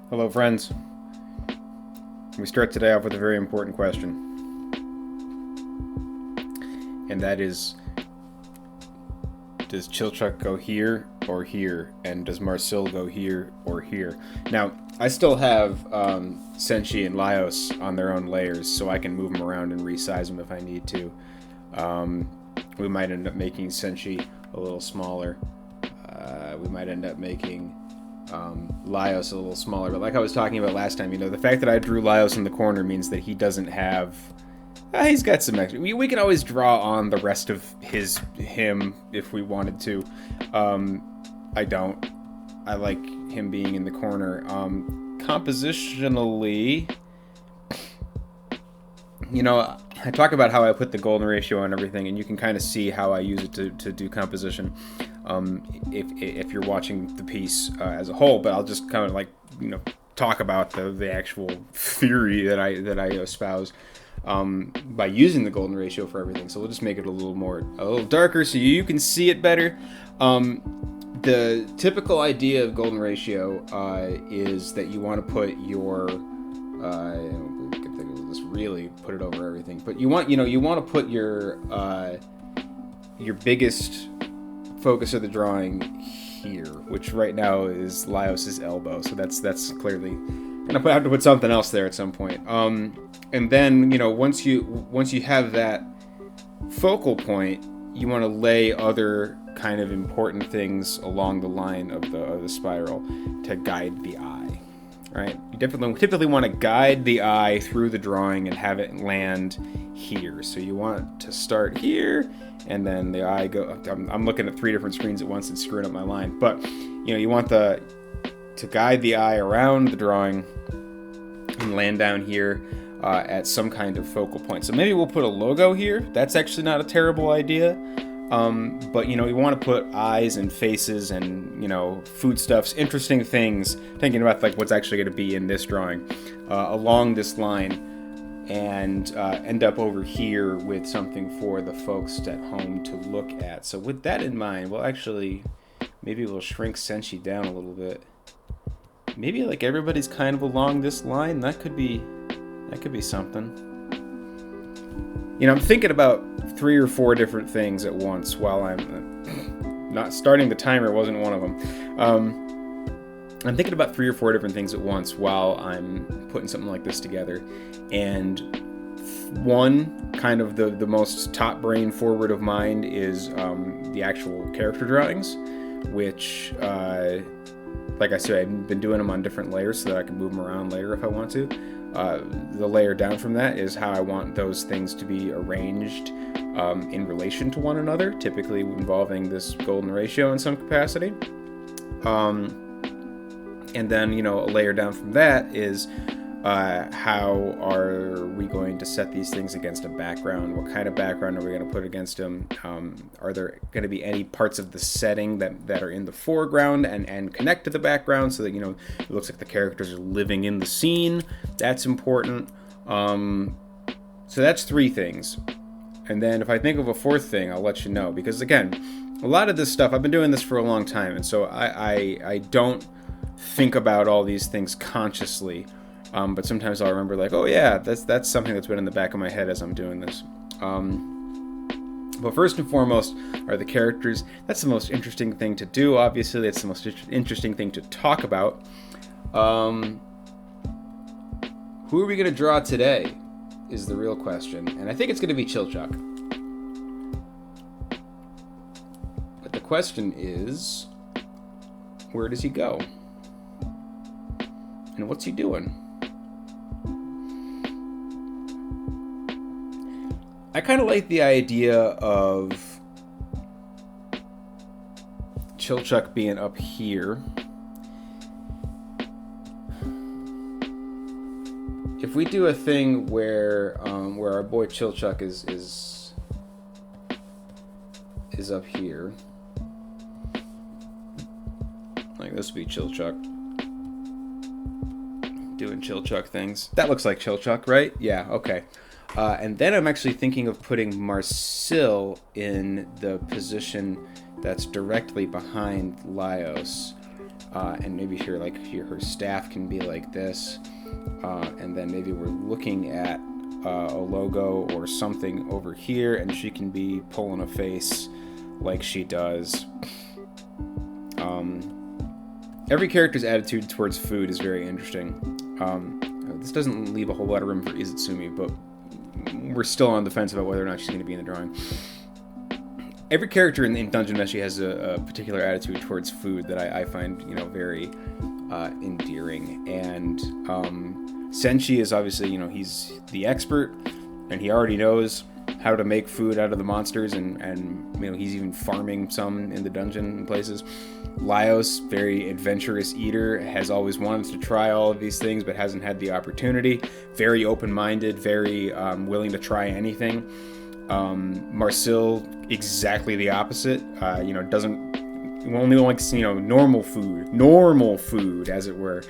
Hello, friends. We start today off with a very important question, and that is, does Chilchuck go here or here, and does Marcel go here or here? Now, I still have Senshi and Laios on their own layers, so I can move them around and resize them if I need to. We might end up making Senshi a little smaller. We might end up making Laios a little smaller, but like I was talking about last time, the fact that I drew Laios in the corner means that he doesn't have. He's got some extra. We can always draw on the rest of him if we wanted to. I don't. I like him being in the corner. Compositionally, I talk about how I put the golden ratio on everything, and you can kind of see how I use it to do composition. If you're watching the piece as a whole, but I'll just kind of talk about the actual theory that I espouse by using the golden ratio for everything. So we'll just make it a little darker so you can see it better. The typical idea of golden ratio is that you want to put your let's really put it over everything, but you want to put your biggest focus of the drawing here, which right now is Laios' elbow. So that's clearly gonna have to put something else there at some point. And then once you have that focal point, you want to lay other kind of important things along the line of the spiral to guide the eye. Right? You typically want to guide the eye through the drawing and have it land here. So you want to start here, and then the eye go. I'm looking at 3 different screens at once and screwing up my line. But you want to guide the eye around the drawing and land down here at some kind of focal point. So maybe we'll put a logo here. That's actually not a terrible idea. But you want to put eyes and faces and foodstuffs, interesting things, thinking about what's actually going to be in this drawing along this line, and end up over here with something for the folks at home to look at. So with that in mind, maybe we'll shrink Senshi down a little bit. Maybe everybody's kind of along this line. That could be something. I'm thinking about 3 or 4 different things at once while I'm not starting the timer. Wasn't one of them. I'm thinking about 3 or 4 different things at once while I'm putting something like this together. And one, kind of the most top brain forward of mine, is the actual character drawings, which, like I said, I've been doing them on different layers so that I can move them around later if I want to. The layer down from that is how I want those things to be arranged in relation to one another, typically involving this golden ratio in some capacity. And then, a layer down from that is how are we going to set these things against a background? What kind of background are we going to put against them? Are there going to be any parts of the setting that are in the foreground and connect to the background so that, it looks like the characters are living in the scene? That's important. So that's 3 things. And then if I think of a 4th thing, I'll let you know. Because, again, a lot of this stuff, I've been doing this for a long time, and so I don't think about all these things consciously. But sometimes I'll remember, oh yeah, that's something that's been in the back of my head as I'm doing this. But first and foremost are the characters. That's the most interesting thing to do, obviously. That's the most interesting thing to talk about. Who are we going to draw today is the real question. And I think it's going to be Chilchuck. But the question is, where does he go? And what's he doing? I kind of like the idea of Chilchuck being up here. If we do a thing where our boy Chilchuck is up here, this would be Chilchuck doing Chilchuck things. That looks like Chilchuck, right? Yeah, okay. And then I'm actually thinking of putting Marcel in the position that's directly behind Laios. and maybe here her staff can be like this, and then maybe we're looking at a logo or something over here, and she can be pulling a face like she does. Every character's attitude towards food is very interesting. This doesn't leave a whole lot of room for Izutsumi, but we're still on the fence about whether or not she's going to be in the drawing. Every character in Dungeon Meshi has a particular attitude towards food that I find, very endearing. And Senshi is obviously, he's the expert, and he already knows how to make food out of the monsters, and he's even farming some in the dungeon in places. Laios, very adventurous eater, has always wanted to try all of these things but hasn't had the opportunity. Very open-minded, very willing to try anything. Marcel, exactly the opposite. Only likes normal food, as it were.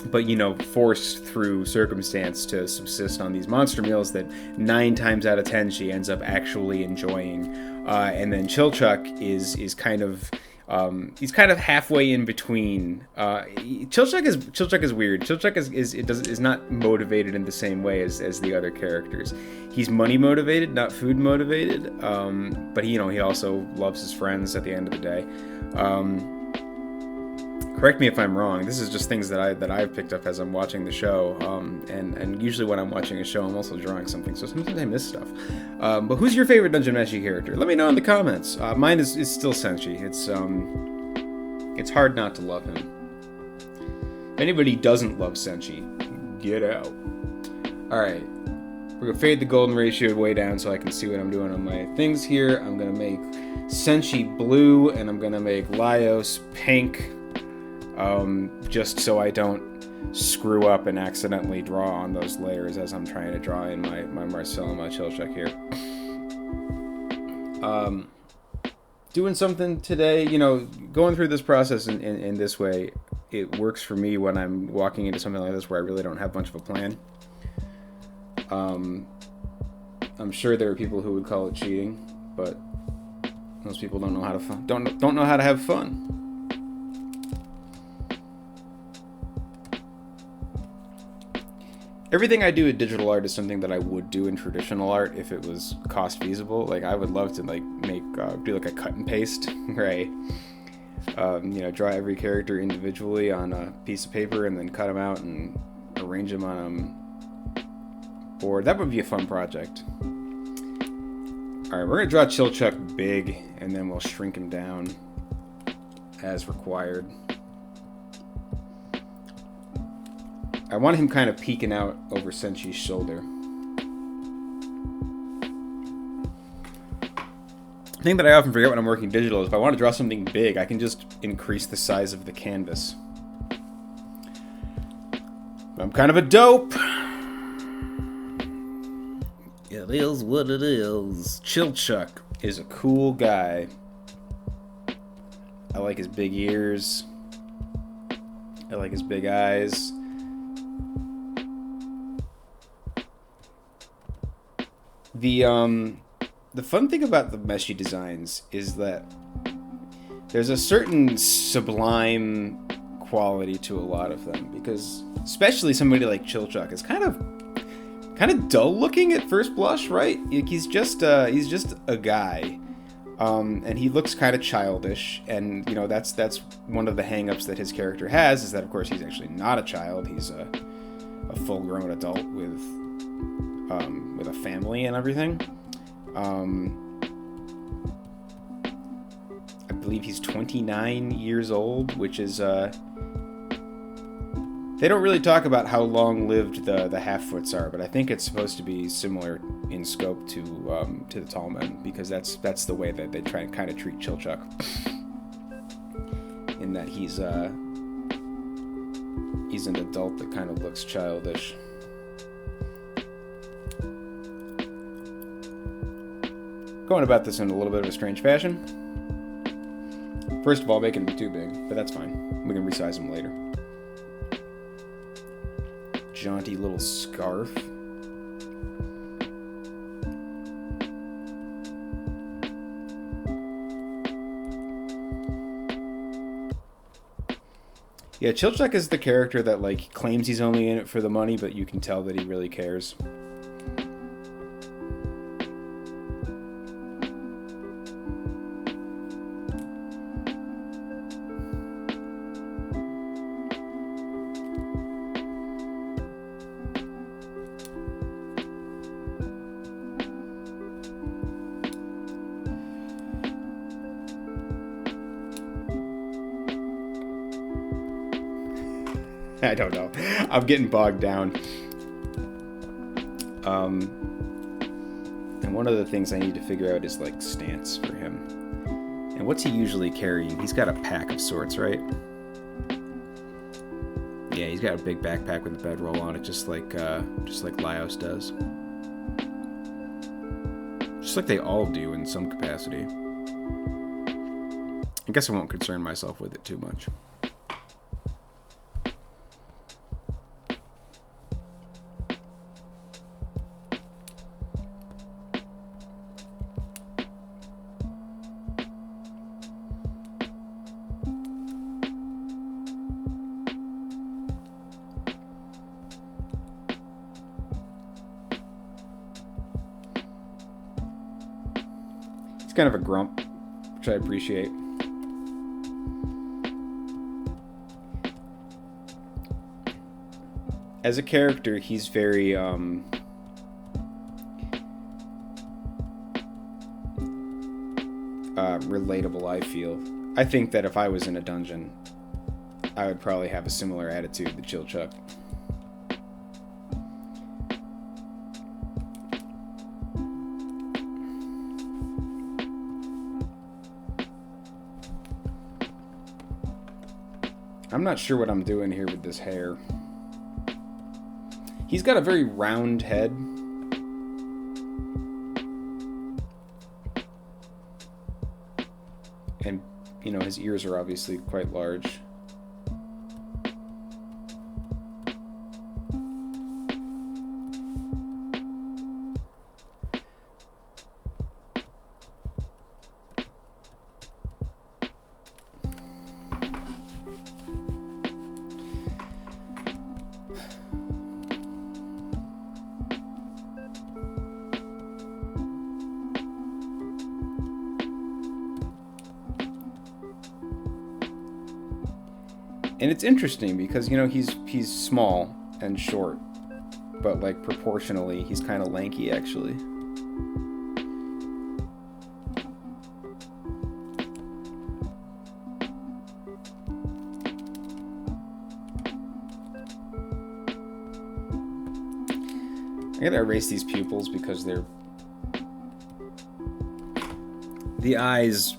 But forced through circumstance to subsist on these monster meals that 9 times out of 10 she ends up actually enjoying. And then Chilchuck is kind of he's kind of halfway in between. Chilchuck is weird. Chilchuck is not motivated in the same way as the other characters. He's money motivated, not food motivated. But he also loves his friends at the end of the day. Correct me if I'm wrong. This is just things that I've picked up as I'm watching the show. And usually when I'm watching a show, I'm also drawing something. So sometimes I miss stuff. But who's your favorite Dungeon Meshi character? Let me know in the comments. Mine is still Senshi. It's hard not to love him. If anybody doesn't love Senshi, get out. All right. We're gonna fade the golden ratio way down so I can see what I'm doing on my things here. I'm gonna make Senshi blue, and I'm gonna make Laios pink. Just so I don't screw up and accidentally draw on those layers as I'm trying to draw in my Marcel and my Chilchuck here. Doing something today, going through this process in this way, it works for me when I'm walking into something like this where I really don't have much of a plan. I'm sure there are people who would call it cheating, but most people don't know how to don't know how to have fun. Everything I do in digital art is something that I would do in traditional art if it was cost feasible. Like, I would love to do a cut and paste, right? Draw every character individually on a piece of paper and then cut them out and arrange them on a board. That would be a fun project. All right, we're gonna draw Chilchuck big, and then we'll shrink him down as required. I want him kind of peeking out over Senshi's shoulder. The thing that I often forget when I'm working digital is if I want to draw something big, I can just increase the size of the canvas. I'm kind of a dope. It is what it is. Chilchuck is a cool guy. I like his big ears. I like his big eyes. The fun thing about the Meshi designs is that there's a certain sublime quality to a lot of them, because especially somebody like Chilchuck is kind of dull looking at first blush, right? He's just a guy, and he looks kind of childish, and that's one of the hang-ups that his character has, is that of course he's actually not a child. He's a full-grown adult with a family and everything. I believe he's 29 years old, which is they don't really talk about how long-lived the half-foots are, but I think it's supposed to be similar in scope to the tall men, because that's the way that they try and kind of treat Chilchuck, in that he's an adult that kind of looks childish. Going about this in a little bit of a strange fashion. First of all, making him too big, but that's fine. We can resize him later. Jaunty little scarf. Yeah, Chilchuck is the character that like claims he's only in it for the money, but you can tell that he really cares. I don't know. I'm getting bogged down. And one of the things I need to figure out is like stance for him. And what's he usually carrying? He's got a pack of sorts, right? Yeah, he's got a big backpack with a bedroll on it, just like Laios does. Just like they all do in some capacity. I guess I won't concern myself with it too much. Kind of a grump, which I appreciate. As a character, he's very relatable, I feel. I think that if I was in a dungeon, I would probably have a similar attitude to Chilchuck. I'm not sure what I'm doing here with this hair. He's got a very round head. And, you know, his ears are obviously quite large. And it's interesting because, you know, he's small and short, but like proportionally he's kind of lanky actually. I gotta erase these pupils because the eyes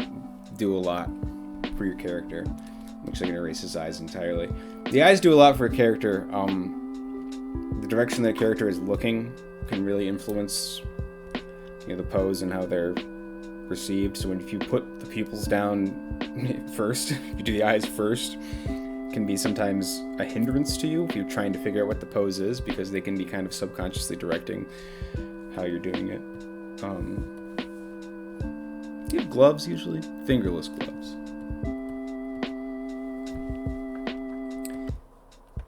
do a lot for your character. I'm actually going to erase his eyes entirely. The eyes do a lot for a character. The direction that a character is looking can really influence, you know, the pose and how they're perceived. So if you put the pupils down first, if you do the eyes first, it can be sometimes a hindrance to you if you're trying to figure out what the pose is, because they can be kind of subconsciously directing how you're doing it. Do you have gloves usually? Fingerless gloves.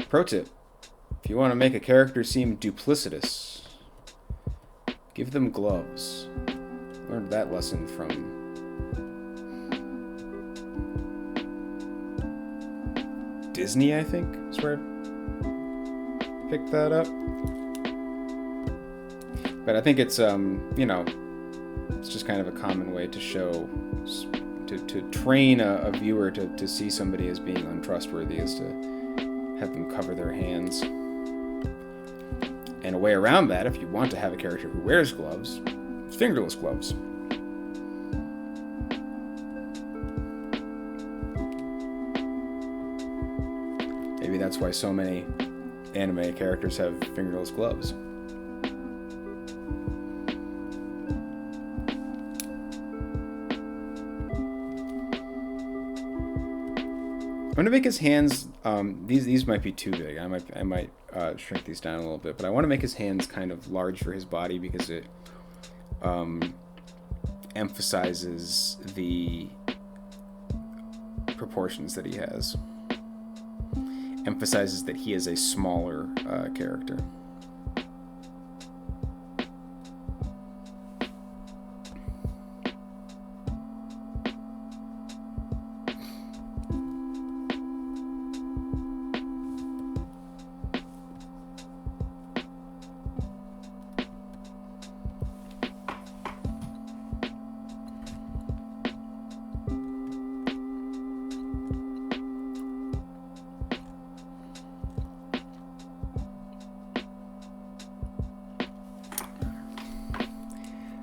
Pro tip: if you want to make a character seem duplicitous, give them gloves. Learned that lesson from Disney, I think, is where I picked that up. But I think it's, you know, it's just kind of a common way to show, to train a viewer to see somebody as being untrustworthy, is to have them cover their hands. And a way around that, if you want to have a character who wears gloves, fingerless gloves. Maybe that's why so many anime characters have fingerless gloves. I'm gonna make his hands. These might be too big. I might shrink these down a little bit, but I want to make his hands kind of large for his body because it emphasizes the proportions that he has. emphasizes that he is a smaller character.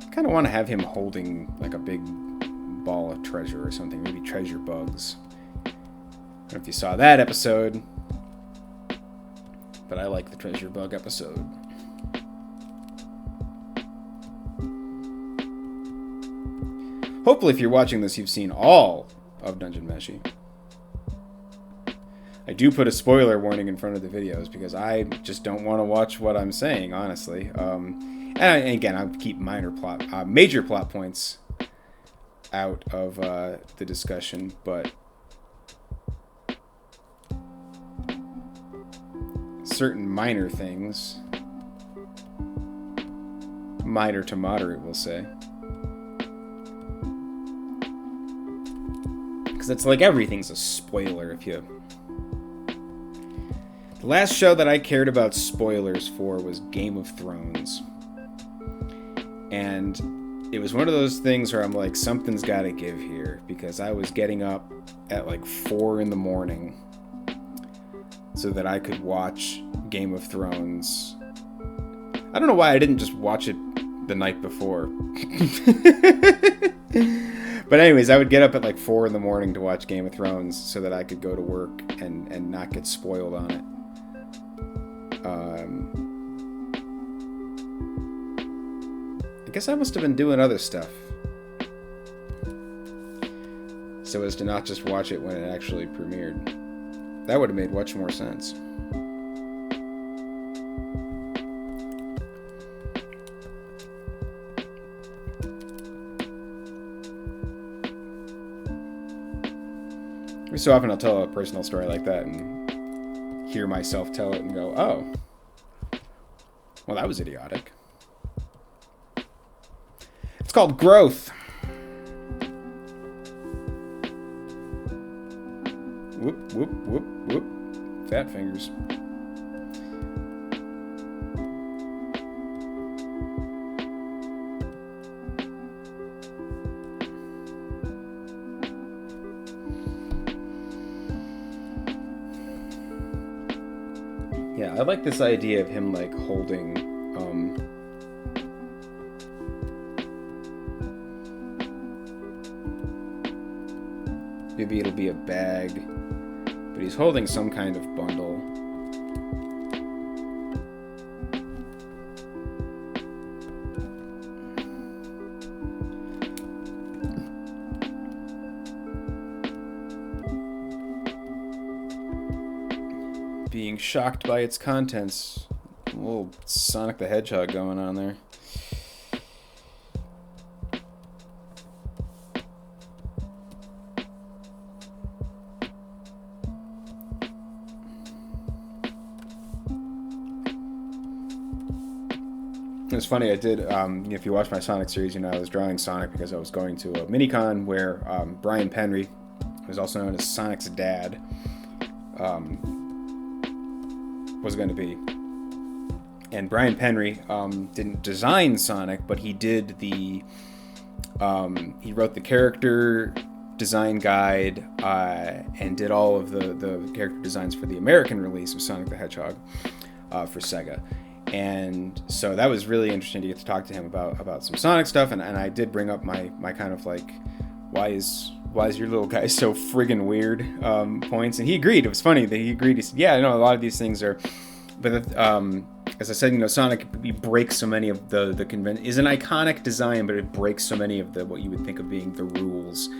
I kind of want to have him holding like a big ball of treasure or something, maybe treasure bugs. I don't know if you saw that episode, but I like the treasure bug episode. Hopefully, if you're watching this, you've seen all of Dungeon Meshi. I do put a spoiler warning in front of the videos because I just don't want to watch what I'm saying, honestly. And again, I'll keep major plot points out of the discussion, but certain minor things, minor to moderate, we'll say. Because it's like everything's a spoiler if you... The last show that I cared about spoilers for was Game of Thrones. And it was one of those things where I'm like, something's got to give here. Because I was getting up at like 4 in the morning so that I could watch Game of Thrones. I don't know why I didn't just watch it the night before. But anyways, I would get up at like 4 in the morning to watch Game of Thrones so that I could go to work and not get spoiled on it. I guess I must have been doing other stuff so as to not just watch it when it actually premiered. That would have made much more sense. Every so often I'll tell a personal story like that and hear myself tell it and go, oh, well, that was idiotic. It's called growth. Whoop, whoop, whoop, whoop. Fat fingers. Yeah, I like this idea of him like holding maybe it'll be a bag, but he's holding some kind of bundle. Being shocked by its contents. A little Sonic the Hedgehog going on there. It's funny, I did, if you watch my Sonic series, you know I was drawing Sonic because I was going to a mini-con where Brian Penry, who's also known as Sonic's dad, was going to be. And Brian Penry didn't design Sonic, but he did he wrote the character design guide and did all of the character designs for the American release of Sonic the Hedgehog for Sega. And so that was really interesting to get to talk to him about some Sonic stuff, and I did bring up my kind of like, why is your little guy so friggin' weird points, and he agreed. It was funny that he agreed. He said, yeah, I know a lot of these things are, but as I said, you know, Sonic, he breaks so many of the convention, is an iconic design, but it breaks so many of what you would think of being the rules.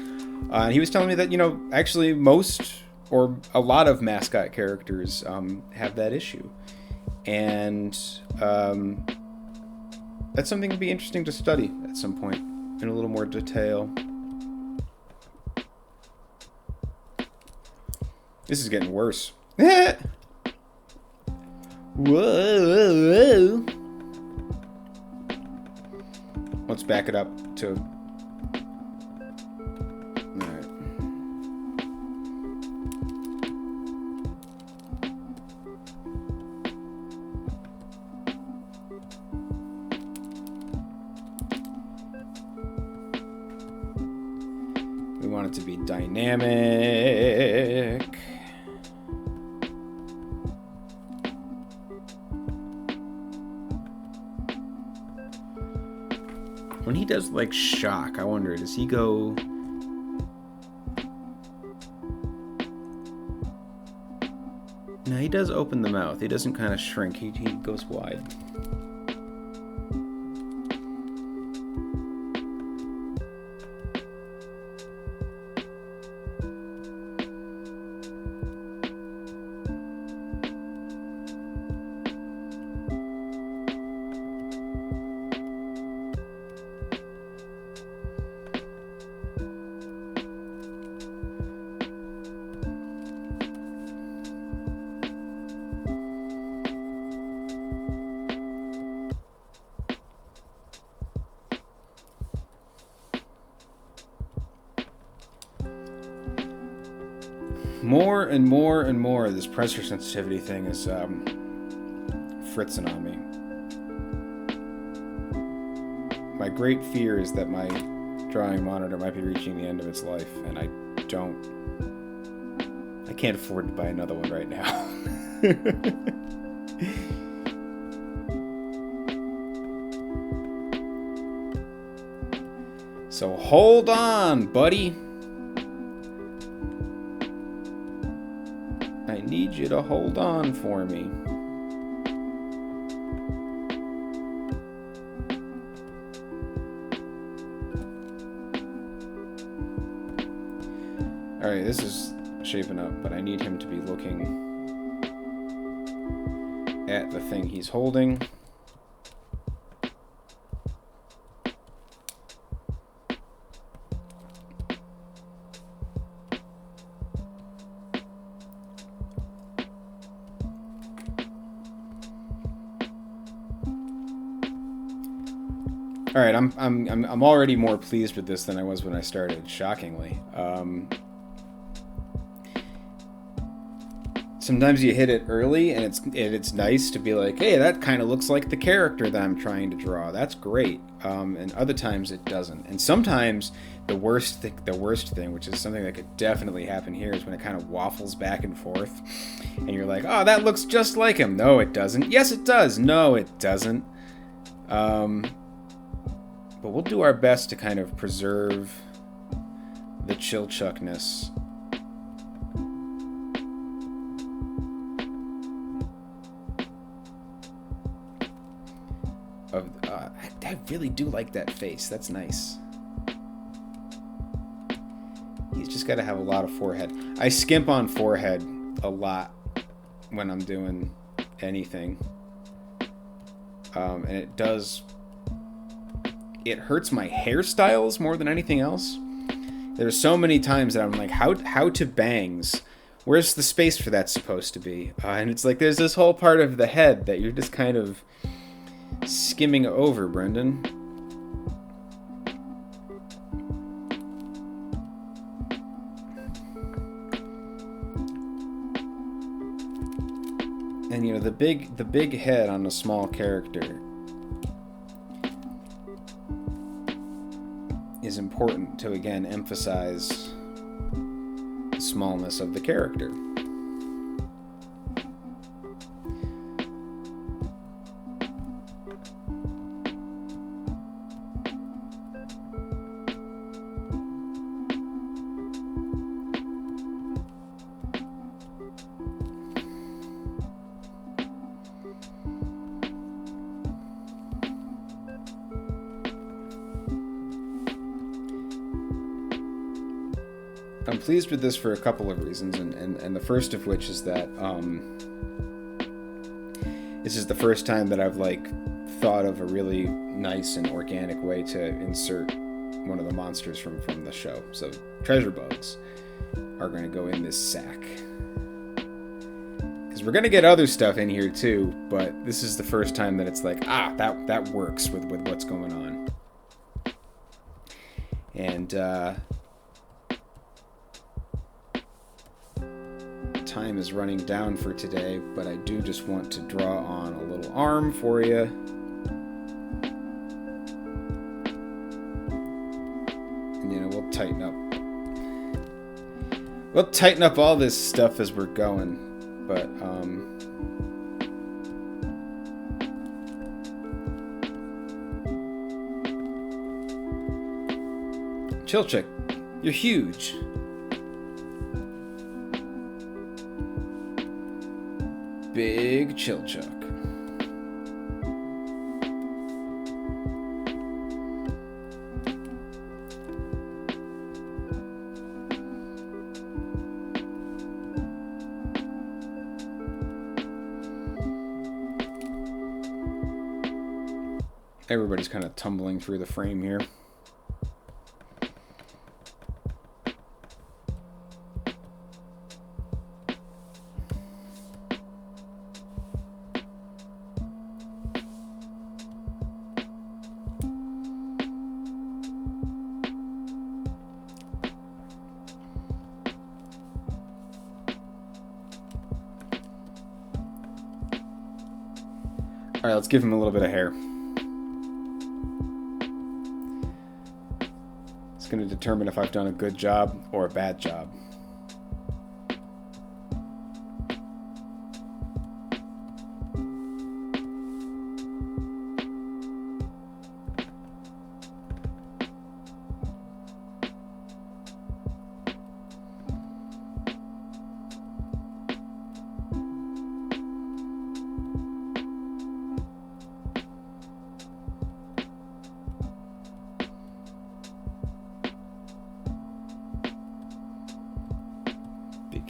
And he was telling me that, you know, actually most or a lot of mascot characters have that issue. And that's something to be interesting to study at some point in a little more detail. This is getting worse. Whoa. Let's back it up to... Alright. We want it to be dynamic. When he does, like, shock, I wonder, does he go... No, he does open the mouth. He doesn't kind of shrink. He goes wide. More and more and more, this pressure sensitivity thing is fritzing on me. My great fear is that my drawing monitor might be reaching the end of its life, and I can't afford to buy another one right now. So hold on, buddy. I need you to hold on for me. Alright, this is shaping up, but I need him to be looking at the thing he's holding. All right, I'm already more pleased with this than I was when I started. Shockingly, sometimes you hit it early, and it's nice to be like, hey, that kind of looks like the character that I'm trying to draw. That's great. And other times it doesn't. And sometimes the worst thing, which is something that could definitely happen here, is when it kind of waffles back and forth, and you're like, oh, that looks just like him. No, it doesn't. Yes, it does. No, it doesn't. But we'll do our best to kind of preserve the Chilchuckness. I really do like that face. That's nice. He's just got to have a lot of forehead. I skimp on forehead a lot when I'm doing anything. And it does... It hurts my hairstyles more than anything else. There's so many times that I'm like, how to bangs? Where's the space for that supposed to be? And it's like there's this whole part of the head that you're just kind of skimming over, Brendan. And you know, the big head on a small character is important to, again, emphasize the smallness of the character. I'm pleased with this for a couple of reasons, and the first of which is that this is the first time that I've thought of a really nice and organic way to insert one of the monsters from the show. So treasure bugs are going to go in this sack, because We're gonna get other stuff in here too, but this is the first time that it's like, that works with what's going on. And time is running down for today, but I do just want to draw on a little arm for you. And we'll tighten up all this stuff as we're going, but Chilchuck, you're huge. Big Chilchuck. Everybody's kind of tumbling through the frame here. All right, let's give him a little bit of hair. It's going to determine if I've done a good job or a bad job.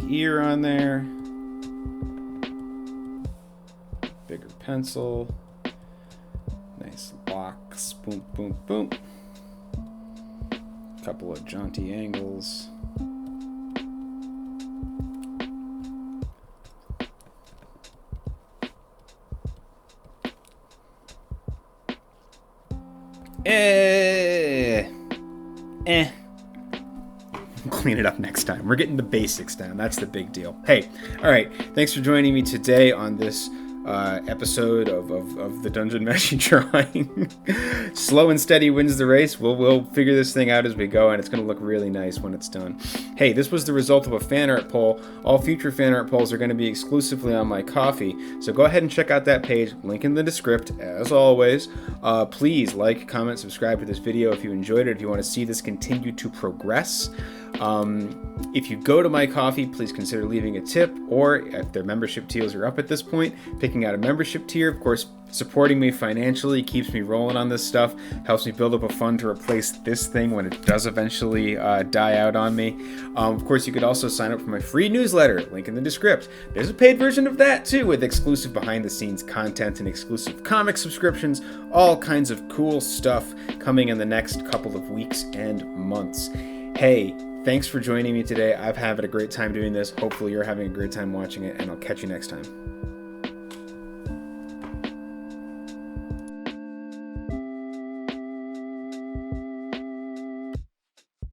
Ear on there, bigger pencil, nice locks, boom, boom, boom, couple of jaunty angles. Clean it up next time. We're getting the basics down. That's the big deal. Hey, all right. Thanks for joining me today on this episode of the Dungeon Meshi Drawing. Slow and steady wins the race. We'll figure this thing out as we go, and it's going to look really nice when it's done. Hey, this was the result of a fan art poll. All future fan art polls are going to be exclusively on my Ko-fi, so go ahead and check out that page. Link in the description, as always. Please like, comment, subscribe to this video if you enjoyed it, if you want to see this continue to progress. If you go to my Ko-fi, please consider leaving a tip, or if their membership tiers are up at this point, picking out a membership tier. Of course, supporting me financially keeps me rolling on this stuff, helps me build up a fund to replace this thing when it does eventually die out on me. Of course, you could also sign up for my free newsletter, link in the description. There's a paid version of that too, with exclusive behind-the-scenes content and exclusive comic subscriptions, all kinds of cool stuff coming in the next couple of weeks and months. Hey, thanks for joining me today. I've had a great time doing this. Hopefully you're having a great time watching it, and I'll catch you next time.